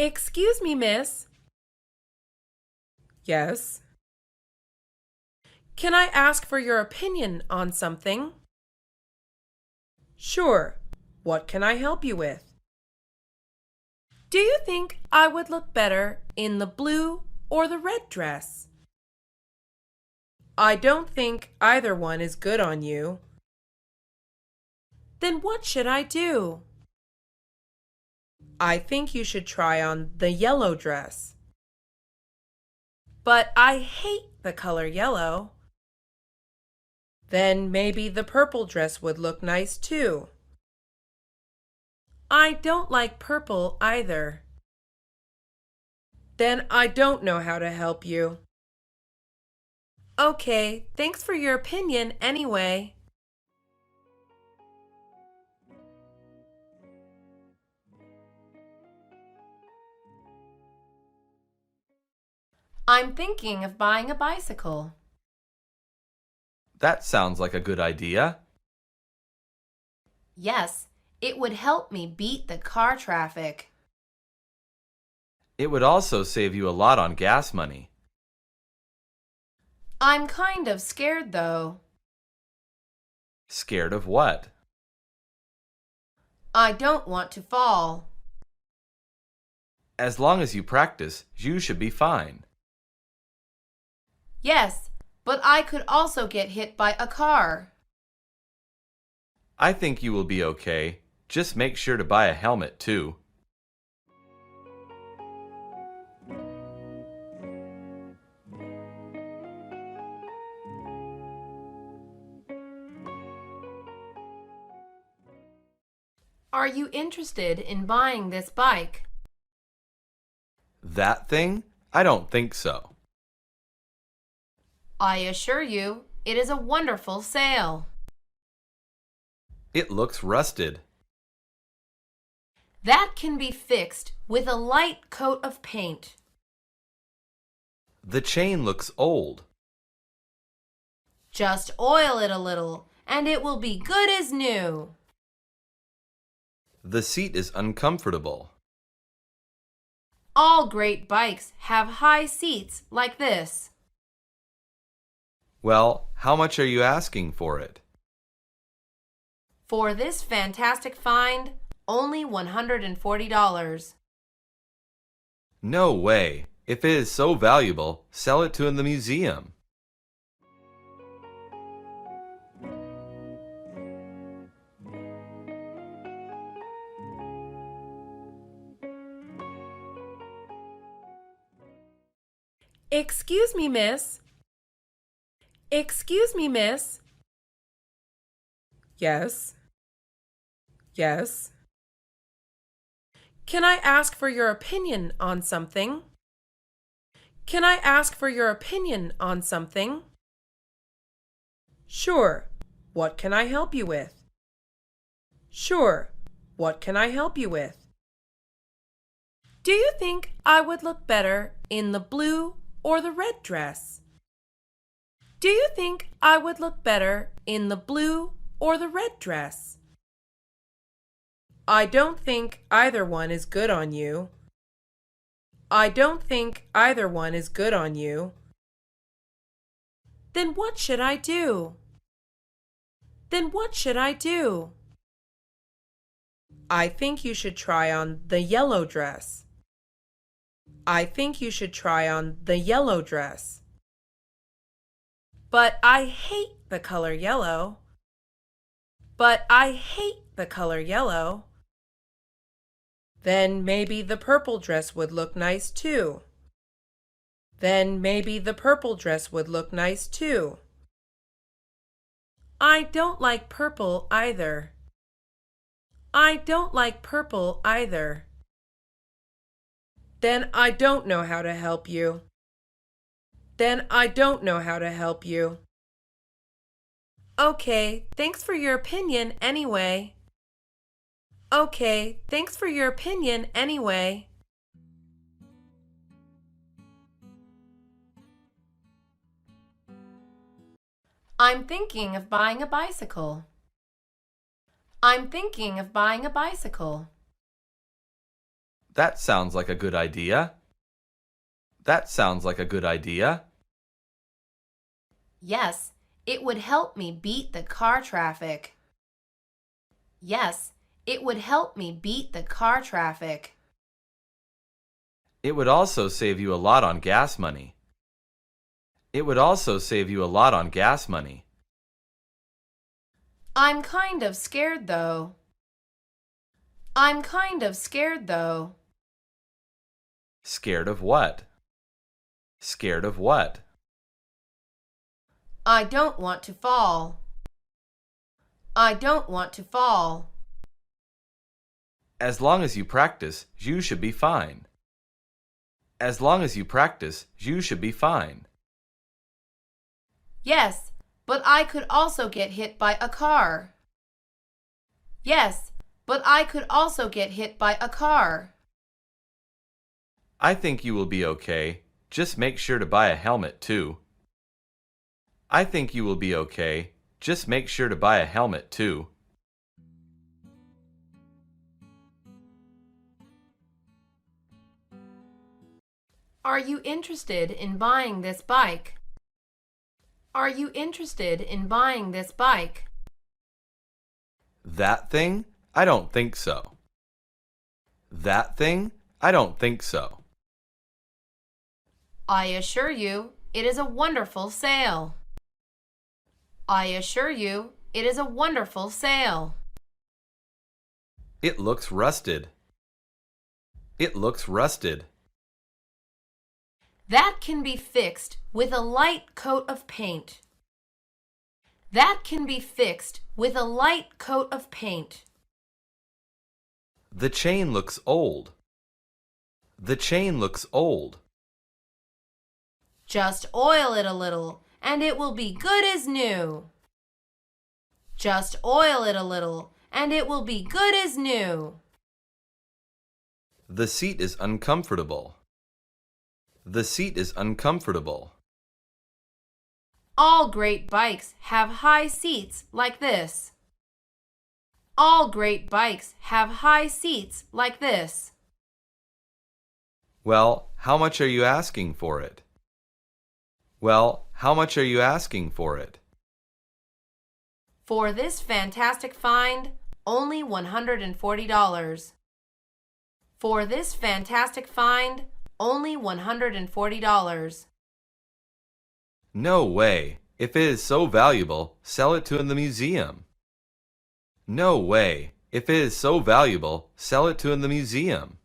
Excuse me, miss. Yes. Can I ask for your opinion on something? Sure. What can I help you with? Do you think I would look better in the blue or the red dress? I don't think either one is good on you. Then what should I do? I think you should try on the yellow dress. But I hate the color yellow. Then maybe the purple dress would look nice too. I don't like purple either. Then I don't know how to help you. Okay, thanks for your opinion anyway. I'm thinking of buying a bicycle. That sounds like a good idea. Yes, it would help me beat the car traffic. It would also save you a lot on gas money. I'm kind of scared though. Scared of what? I don't want to fall. As long as you practice, you should be fine. Yes, but I could also get hit by a car. I think you will be okay. Just make sure to buy a helmet too. Are you interested in buying this bike? That thing? I don't think so. I assure you, it is a wonderful sale. It looks rusted. That can be fixed with a light coat of paint. The chain looks old. Just oil it a little, and it will be good as new. The seat is uncomfortable. All great bikes have high seats like this. Well, how much are you asking for it? For this fantastic find, only $140. No way. If it is so valuable, sell it to the museum. Excuse me, miss. Excuse me, miss. Yes. Yes. Can I ask for your opinion on something? Can I ask for your opinion on something? Sure. What can I help you with? Sure. What can I help you with? Do you think I would look better in the blue or the red dress? Do you think I would look better in the blue or the red dress? I don't think either one is good on you. I don't think either one is good on you. Then what should I do? Then what should I do? I think you should try on the yellow dress. I think you should try on the yellow dress. But I hate the color yellow. But I hate the color yellow. Then maybe the purple dress would look nice too. Then maybe the purple dress would look nice too. I don't like purple either. I don't like purple either. Then I don't know how to help you. Then I don't know how to help you. Okay, thanks for your opinion anyway. Okay, thanks for your opinion anyway. I'm thinking of buying a bicycle. I'm thinking of buying a bicycle. That sounds like a good idea. That sounds like a good idea. Yes, it would help me beat the car traffic. Yes, it would help me beat the car traffic. It would also save you a lot on gas money. It would also save you a lot on gas money. I'm kind of scared though. I'm kind of scared though. Scared of what? Scared of what? I don't want to fall. I don't want to fall. As long as you practice, you should be fine. As long as you practice, you should be fine. Yes, but I could also get hit by a car. Yes, but I could also get hit by a car. I think you will be okay. Just make sure to buy a helmet too. I think you will be okay. Just make sure to buy a helmet too. Are you interested in buying this bike? Are you interested in buying this bike? That thing? I don't think so. That thing? I don't think so. I assure you, it is a wonderful sale. I assure you, it is a wonderful sale. It looks rusted. It looks rusted. That can be fixed with a light coat of paint. That can be fixed with a light coat of paint. The chain looks old. The chain looks old. Just oil it a little, and it will be good as new. Just oil it a little, and it will be good as new. The seat is uncomfortable. The seat is uncomfortable. All great bikes have high seats like this. All great bikes have high seats like this. Well, how much are you asking for it? Well, how much are you asking for it? For this fantastic find, only $140. For this fantastic find, only $140. No way. If it is so valuable, sell it to the museum. No way. If it is so valuable, sell it to the museum.